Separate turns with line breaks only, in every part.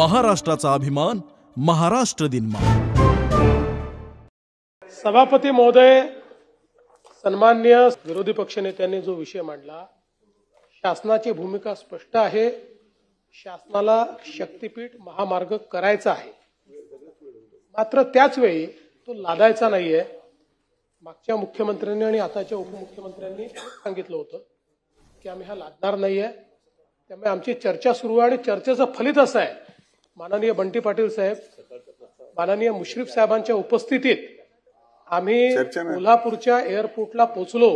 महाराष्ट्राचा अभिमान महाराष्ट्र दिन.
सभापती महोदय, सन्माननीय विरोधी पक्षनेत्यांनी जो विषय मांडला, शासनाची भूमिका स्पष्ट आहे. शासनाला शक्तीपीठ महामार्ग करायचा आहे, मात्र त्याच वेळी तो लादायचा नाहीये. मागच्या मुख्यमंत्र्यांनी आणि आताच्या उपमुख्यमंत्र्यांनी सांगितलं होतं की आम्ही हा लादणार नाहीये. त्यामुळे आमची चर्चा सुरू आहे आणि चर्चेचं फलित असं आहे, माननीय बंटी पाटील साहेब, माननीय मुश्रीफ साहेबांच्या उपस्थितीत आम्ही कोल्हापूरच्या एअरपोर्टला पोहोचलो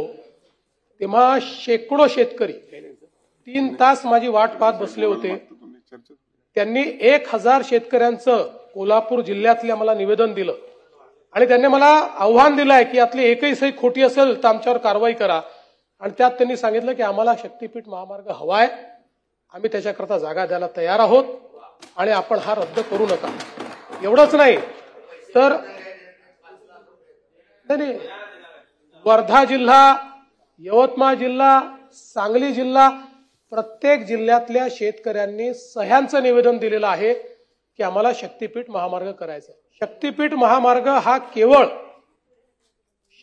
तेव्हा शेकडो शेतकरी 3 तास माझी वाट पाहत बसले होते. त्यांनी 1000 शेतकऱ्यांचं कोल्हापूर जिल्ह्यातल्या मला निवेदन दिलं आणि त्यांनी मला आव्हान दिलंय की यातली एकही सही खोटी असेल तर आमच्यावर कारवाई करा. आणि त्यात त्यांनी सांगितलं की आम्हाला शक्तीपीठ महामार्ग हवाय, आम्ही त्याच्याकरता जागा द्यायला तयार आहोत आणि आपण हा रद्द करू नका. एवढंच नाही तर वर्धा जिल्हा, यवतमाळ जिल्हा, सांगली जिल्हा, प्रत्येक जिल्ह्यातल्या शेतकऱ्यांनी सह्यांचं निवेदन दिलेलं आहे की आम्हाला शक्तीपीठ महामार्ग करायचा. शक्तीपीठ महामार्ग हा केवळ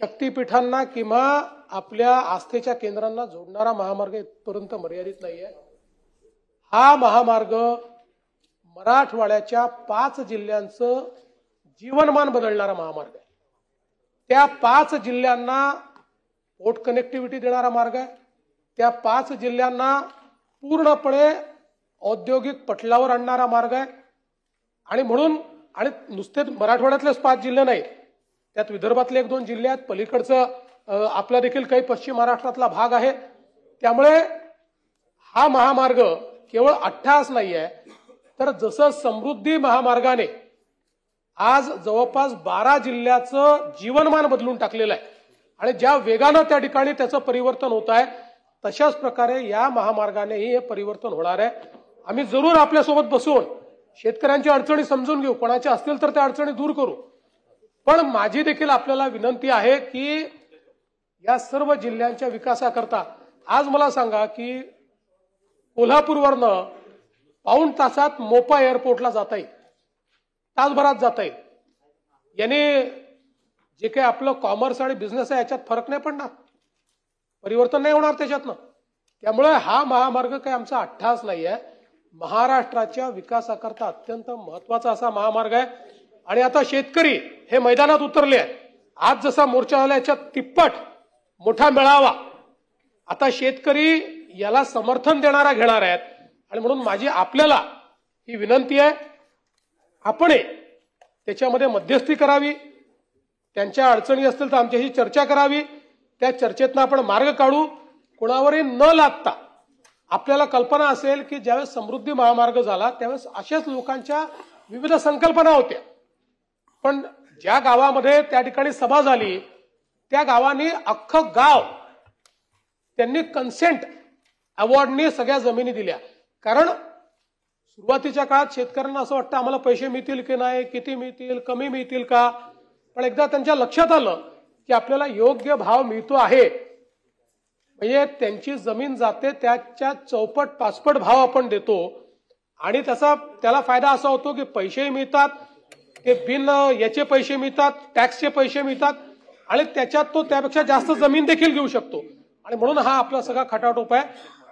शक्तीपीठांना किंवा आपल्या आस्थेच्या केंद्रांना जोडणारा महामार्ग इथपर्यंत मर्यादित नाहीये. हा महामार्ग मराठवाड्याच्या 5 जिल्ह्यांचं जीवनमान बदलणारा महामार्ग आहे. त्या 5 जिल्ह्यांना पोर्ट कनेक्टिव्हिटी देणारा मार्ग आहे. त्या 5 जिल्ह्यांना पूर्णपणे औद्योगिक पटलावर आणणारा मार्ग आहे. आणि म्हणून आणि नुसते मराठवाड्यातलेच 5 जिल्हे नाहीत, त्यात विदर्भातले 1-2 जिल्हे आहेत, पलीकडचं आपला देखील काही पश्चिम महाराष्ट्रातला भाग आहे. त्यामुळे हा महामार्ग केवळ अट्टहास नाही आहे, तर जसं समृद्धी महामार्गाने आज जवळपास 12 जिल्ह्याचं जीवनमान बदलून टाकलेलं आहे आणि ज्या वेगानं त्या ठिकाणी त्याचं परिवर्तन होत आहे, तशाच प्रकारे या महामार्गानेही हे परिवर्तन होणार आहे. आम्ही जरूर आपल्यासोबत बसून शेतकऱ्यांच्या अडचणी समजून घेऊ, कोणाच्या असतील तर त्या अडचणी दूर करू. पण माझी देखील आपल्याला विनंती आहे की या सर्व जिल्ह्यांच्या विकासाकरता आज मला सांगा की कोल्हापूरवरनं पाऊण तासात मोपा एअरपोर्टला जाता येईल, तासभरात जाता येईल. याने जे काही आपलं कॉमर्स आणि बिझनेस आहे याच्यात फरक नाही पडणार, परिवर्तन नाही होणार त्याच्यातनं. त्यामुळे हा महामार्ग काही आमचा अट्टहास नाही आहे, महाराष्ट्राच्या विकासाकरता अत्यंत महत्वाचा असा महामार्ग आहे. आणि आता शेतकरी हे मैदानात उतरले आहेत. आज जसा मोर्चा झाला याच्यात तिप्पट मोठा मेळावा, आता शेतकरी याला समर्थन देणारा घेणार आहेत. आणि म्हणून माझी आपल्याला ही विनंती आहे, आपण त्याच्यामध्ये मध्यस्थी करावी, त्यांच्या अडचणी असतील तर आमच्याशी चर्चा करावी, त्या चर्चेतनं आपण मार्ग काढू, कोणावरही न लादता. आपल्याला कल्पना असेल की ज्यावेळेस समृद्धी महामार्ग झाला त्यावेळेस अशाच लोकांच्या विविध संकल्पना होत्या, पण ज्या गावामध्ये त्या ठिकाणी सभा झाली त्या गावाने अख्खं गाव त्यांनी कन्सेंट अवॉर्डने सगळ्या जमिनी दिल्या. कारण सुरुवातीच्या काळात शेतकऱ्यांना असं वाटतं आम्हाला पैसे मिळतील की नाही, किती मिळतील, कमी मिळतील का. पण एकदा त्यांच्या लक्षात आलं की आपल्याला योग्य भाव मिळतो आहे, म्हणजे त्यांची जमीन जाते त्याच्या 4-5 भाव आपण देतो आणि त्याला फायदा असा होतो की पैसेही मिळतात, ते बिन याचे पैसे मिळतात, टॅक्सचे पैसे मिळतात आणि त्याच्यात तो त्यापेक्षा जास्त जमीन देखील घेऊ शकतो. आणि म्हणून हा आपला सगळा खटाटोप आहे.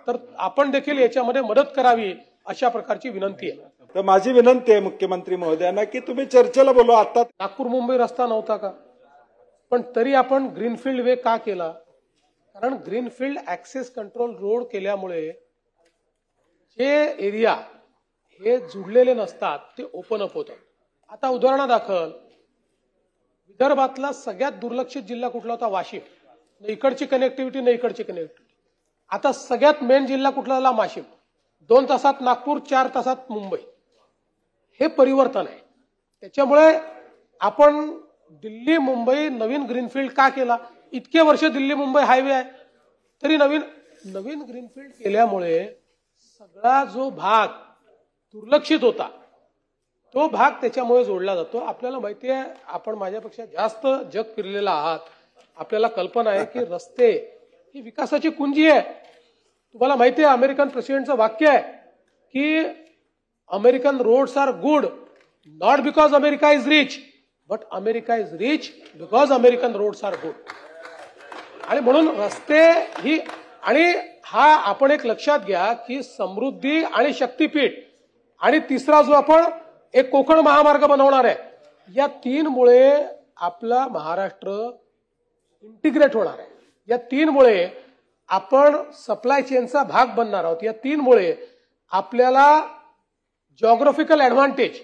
तर आपण देखील याच्यामध्ये मदत करावी अशा प्रकारची विनंती आहे.
तर माझी विनंती आहे मुख्यमंत्री महोदयांना की तुम्ही चर्चेला बोलवा. आता
नागपूर मुंबई रस्ता नव्हता का, पण तरी आपण ग्रीनफील्ड वे का केला? कारण ग्रीनफील्ड ऍक्सेस कंट्रोल रोड केल्यामुळे जे एरिया हे जुडलेले नसतात ते ओपन अप होतात. आता उदाहरणादाखल विदर्भातला सगळ्यात दुर्लक्षित जिल्हा कुठला होता? वाशिम. न इकडची कनेक्टिव्हिटी न इकडची कनेक्टिव्हिटी. आता सगळ्यात मेन जिल्हा कुठला झाला? वाशिम. 2 तासात नागपूर, 4 तासात मुंबई. हे परिवर्तन आहे. त्याच्यामुळे आपण दिल्ली मुंबई नवीन ग्रीनफील्ड का केला? इतके वर्ष दिल्ली मुंबई हायवे आहे तरी नवीन ग्रीनफील्ड केल्यामुळे सगळा जो भाग दुर्लक्षित होता तो भाग त्याच्यामुळे जोडला जातो. आपल्याला माहिती आहे, आपण माझ्यापेक्षा जास्त जग फिरलेला आहात, आपल्याला कल्पना आहे की रस्ते ही विकासाची कुंजी आहे. तुम्हाला माहिती आहे अमेरिकन प्रेसिडेंटचं वाक्य आहे की American roads are good, not because America is rich, but America is rich because American roads are good. आणि म्हणून रस्ते ही आणि हा आपण एक लक्षात घ्या की समृद्धी आणि शक्तीपीठ आणि तिसरा जो आपण एक कोकण महामार्ग बनवणार आहे, या तीनमुळे आपला महाराष्ट्र इंटिग्रेट होणार आहे. या तीनमुळे आपण सप्लाय चेनचा भाग बनणार आहोत. या तीनमुळे आपल्याला जॉग्राफिकल ऍडव्हान्टेज,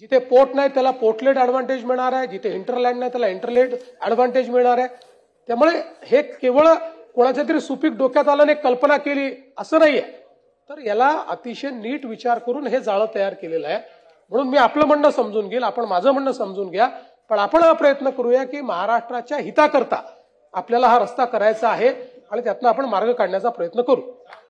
जिथे पोर्ट नाही त्याला पोर्टलेट ऍडव्हान्टेज मिळणार आहे, जिथे इंटरलँड नाही त्याला इंटरलेट ऍडव्हान्टेज मिळणार आहे. त्यामुळे हे केवळ कोणाच्या तरी सुपीक डोक्यात आलं आणि कल्पना केली असं नाहीये, तर याला अतिशय नीट विचार करून हे जाळं तयार केलेलं आहे. म्हणून मी आपलं म्हणणं समजून घेईल, आपण माझं म्हणणं समजून घ्या, पण आपण हा प्रयत्न करूया की महाराष्ट्राच्या हिताकरता आपल्याला हा रस्ता करायचा आहे आणि त्यातनं आपण मार्ग काढण्याचा प्रयत्न करू.